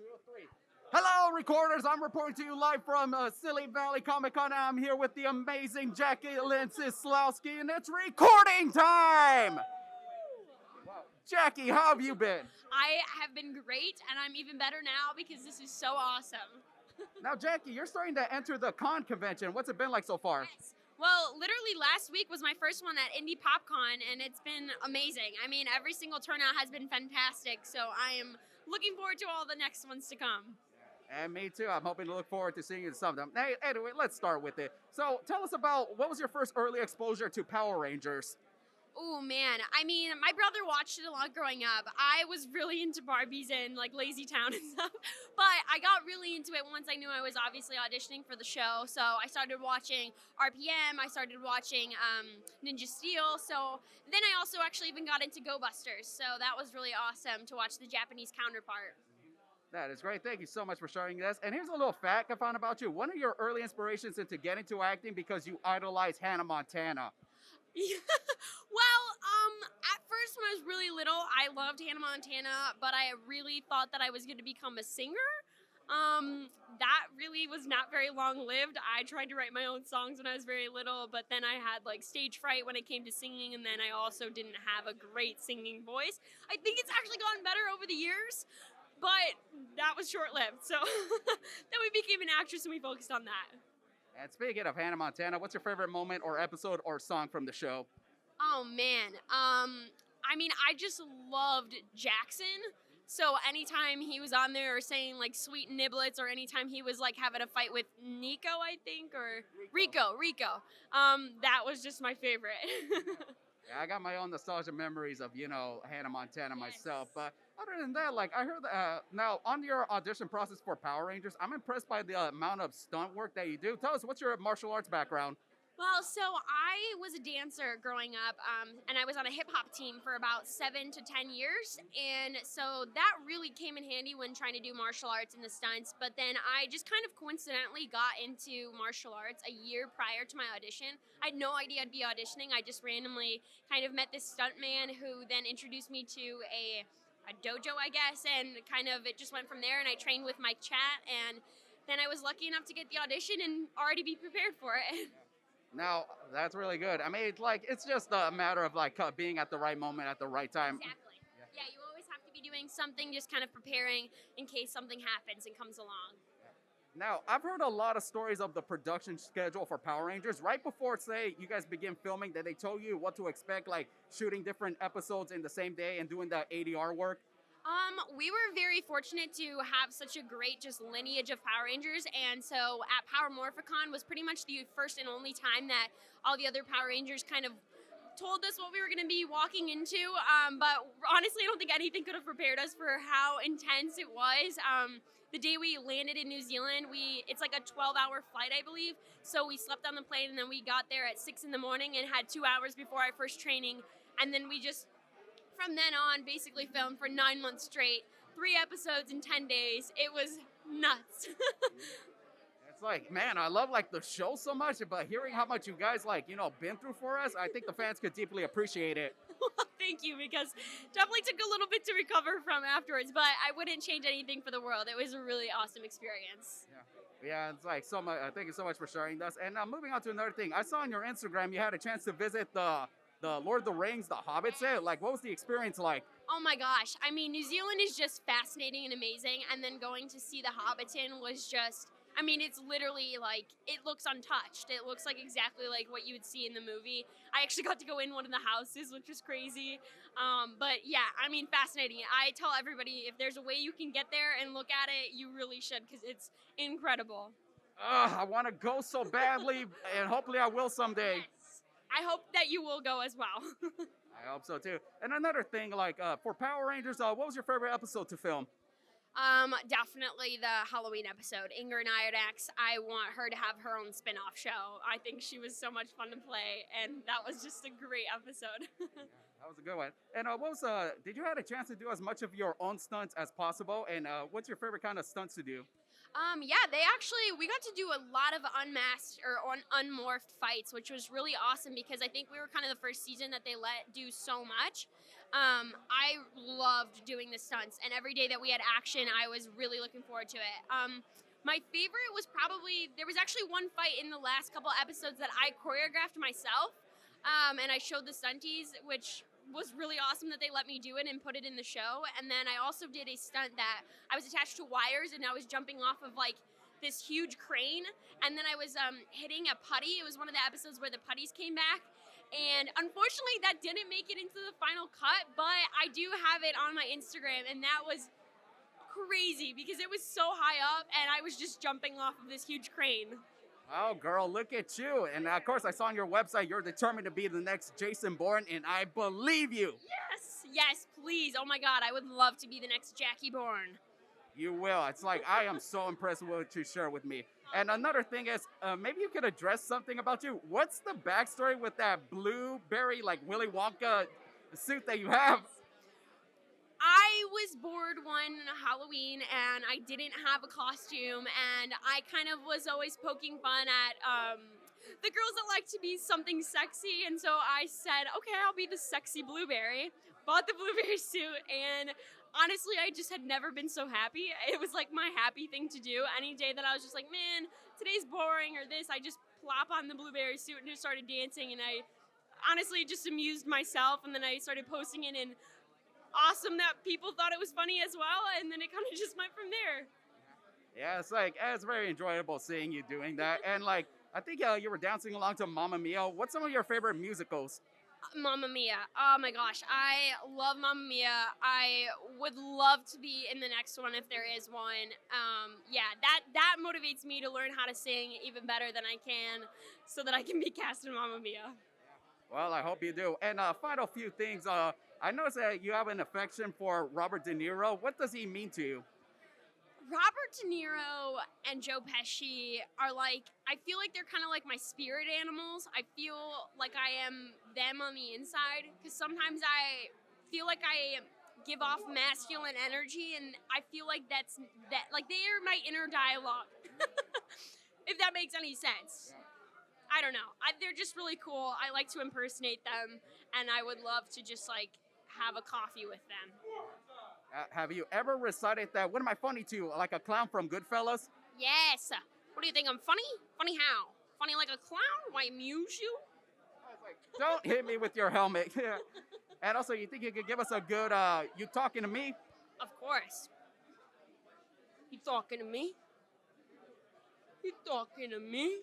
2, 3. Hello, recorders. I'm reporting to you live from Silly Valley Comic Con. I'm here with the amazing Jacqueline Scislowski, and it's recording time! Wow. Jackie, how have you been? I have been great, and I'm even better now because this is so awesome. Now, Jackie, you're starting to enter the con convention. What's it been like so far? Yes. Well, literally last week was my first one at Indie PopCon, and it's been amazing. I mean, every single turnout has been fantastic, so I am looking forward to all the next ones to come. And me too. I'm hoping to look forward to seeing you in some of them. Hey, anyway, let's start with it. So tell us about what was your first early exposure to Power Rangers? Oh man, I mean, my brother watched it a lot growing up. I was really into Barbies and like Lazy Town and stuff, but I got really into it once I knew I was obviously auditioning for the show. So I started watching RPM, I started watching Ninja Steel. So then I also actually even got into Go Busters. So that was really awesome to watch the Japanese counterpart. That is great. Thank you so much for sharing this. And here's a little fact I found about you. One of your early inspirations into getting into acting because you idolize Hannah Montana. Yeah. Well, at first when I was really little, I loved Hannah Montana, but I really thought that I was going to become a singer. That really was not very long-lived. I tried to write my own songs when I was very little, but then I had like stage fright when it came to singing, and then I also didn't have a great singing voice. I think it's actually gotten better over the years, but that was short-lived. So then we became an actress and we focused on that. And speaking of Hannah Montana, what's your favorite moment or episode or song from the show? Oh man, I mean, I just loved Jackson. So anytime he was on there or saying like sweet niblets, or anytime he was like having a fight with Nico, I think, or Rico, that was just my favorite. Yeah, I got my own nostalgia memories of, Hannah Montana myself. But other than that, like I heard now on your audition process for Power Rangers, I'm impressed by the amount of stunt work that you do. Tell us, what's your martial arts background? Well, so I was a dancer growing up, and I was on a hip hop team for about 7 to 10 years. And so that really came in handy when trying to do martial arts and the stunts. But then I just kind of coincidentally got into martial arts a year prior to my audition. I had no idea I'd be auditioning. I just randomly kind of met this stunt man who then introduced me to a dojo, I guess, and kind of it just went from there. And I trained with Mike Chat, and then I was lucky enough to get the audition and already be prepared for it. Now, that's really good. I mean, it's just a matter of being at the right moment at the right time. Exactly. Yeah, you always have to be doing something, just kind of preparing in case something happens and comes along. Now, I've heard a lot of stories of the production schedule for Power Rangers. Right before, say, you guys begin filming, that they told you what to expect, like shooting different episodes in the same day and doing the ADR work. We were very fortunate to have such a great just lineage of Power Rangers, and so at Power Morphicon was pretty much the first and only time that all the other Power Rangers kind of told us what we were going to be walking into, but honestly I don't think anything could have prepared us for how intense it was. The day we landed in New Zealand, it's like a 12-hour flight, I believe, so we slept on the plane and then we got there at 6 in the morning and had 2 hours before our first training, and then we just from then on basically filmed for 9 months straight, 3 episodes in 10 days. It was nuts. It's like, man, I love the show so much, but hearing how much you guys been through for us, I think the fans could deeply appreciate it. Well, thank you, because definitely took a little bit to recover from afterwards, but I wouldn't change anything for the world. It was a really awesome experience. Yeah, it's like so much. Thank you so much for sharing this. And moving on to another thing, I saw on your Instagram you had a chance to visit the Lord of the Rings, the Hobbit set. Like, what was the experience like? Oh my gosh. I mean, New Zealand is just fascinating and amazing. And then going to see the Hobbiton was just, I mean, it's literally like, it looks untouched. It looks like exactly like what you would see in the movie. I actually got to go in one of the houses, which was crazy. But yeah, I mean, fascinating. I tell everybody, if there's a way you can get there and look at it, you really should, because it's incredible. I want to go so badly, and hopefully I will someday. Yes. I hope that you will go as well. I hope so too. And another thing, for Power Rangers, what was your favorite episode to film? Definitely the Halloween episode, Ingrid Irodax. I want her to have her own spin-off show. I think she was so much fun to play, and that was just a great episode. That was a good one. And did you have a chance to do as much of your own stunts as possible? And what's your favorite kind of stunts to do? Yeah, we got to do a lot of unmasked or unmorphed fights, which was really awesome because I think we were kind of the first season that they let do so much. I loved doing the stunts, and every day that we had action, I was really looking forward to it. My favorite was probably, there was actually one fight in the last couple episodes that I choreographed myself, and I showed the stunties, which was really awesome that they let me do it and put it in the show. And then I also did a stunt that I was attached to wires, and I was jumping off of like this huge crane, and then I was hitting a putty. It was one of the episodes where the putties came back, and unfortunately that didn't make it into the final cut, but I do have it on my Instagram, and that was crazy because it was so high up and I was just jumping off of this huge crane. Oh, girl, look at you. And of course, I saw on your website you're determined to be the next Jason Bourne, and I believe you. Yes, please. Oh my God, I would love to be the next Jackie Bourne. You will. It's like, I am so impressed with what you share with me. And another thing is, maybe you could address something about you. What's the backstory with that blueberry, like Willy Wonka suit that you have? I was bored one Halloween and I didn't have a costume, and I kind of was always poking fun at the girls that like to be something sexy, and so I said, okay, I'll be the sexy blueberry. Bought the blueberry suit, and honestly, I just had never been so happy. It was like my happy thing to do. Any day that I was just like, man, today's boring or this, I just plop on the blueberry suit and just started dancing, and I honestly just amused myself, and then I started posting it, and awesome that people thought it was funny as well, and then it kind of just went from there. Yeah, it's very enjoyable seeing you doing that. And like, I think you were dancing along to Mamma Mia. What's some of your favorite musicals? Mamma Mia. Oh my gosh, I love Mamma Mia. I would love to be in the next one if there is one. Yeah, that motivates me to learn how to sing even better than I can, so that I can be cast in Mamma Mia. Well, I hope you do. And final few things. I noticed that you have an affection for Robert De Niro. What does he mean to you? Robert De Niro and Joe Pesci are like, I feel like they're kind of like my spirit animals. I feel like I am them on the inside, because sometimes I feel like I give off masculine energy, and I feel like like they are my inner dialogue. If that makes any sense. I don't know. They're just really cool. I like to impersonate them, and I would love to just like have a coffee with them. Have you ever recited that? What am I funny to? Like a clown from Goodfellas? Yes. What do you think? I'm funny? Funny how? Funny like a clown? Why amuse you? I was like, don't hit me with your helmet. And also, you think you could give us a good, you talking to me? Of course. You talking to me? You talking to me?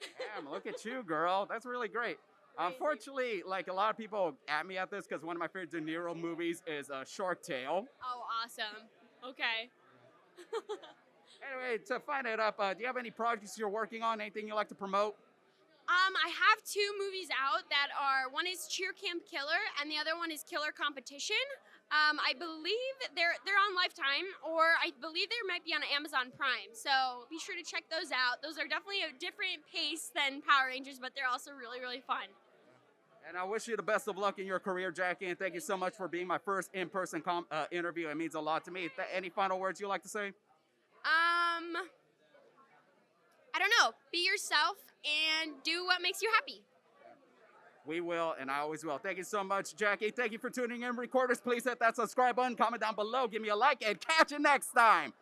Damn, look at you, girl. That's really great. Unfortunately, like a lot of people at me at this because one of my favorite De Niro movies is Shark Tale. Oh, awesome. Okay. Anyway, to find it up, do you have any projects you're working on? Anything you'd like to promote? I have 2 movies out that are, one is Cheer Camp Killer and the other one is Killer Competition. I believe they're on Lifetime, or I believe they might be on Amazon Prime. So be sure to check those out. Those are definitely a different pace than Power Rangers, but they're also really, really fun. And I wish you the best of luck in your career, Jackie, and thank you so much for being my first in-person interview. It means a lot to me. Any final words you'd like to say? I don't know. Be yourself and do what makes you happy. We will, and I always will. Thank you so much, Jackie. Thank you for tuning in. Recorders, please hit that subscribe button, comment down below, give me a like, and catch you next time.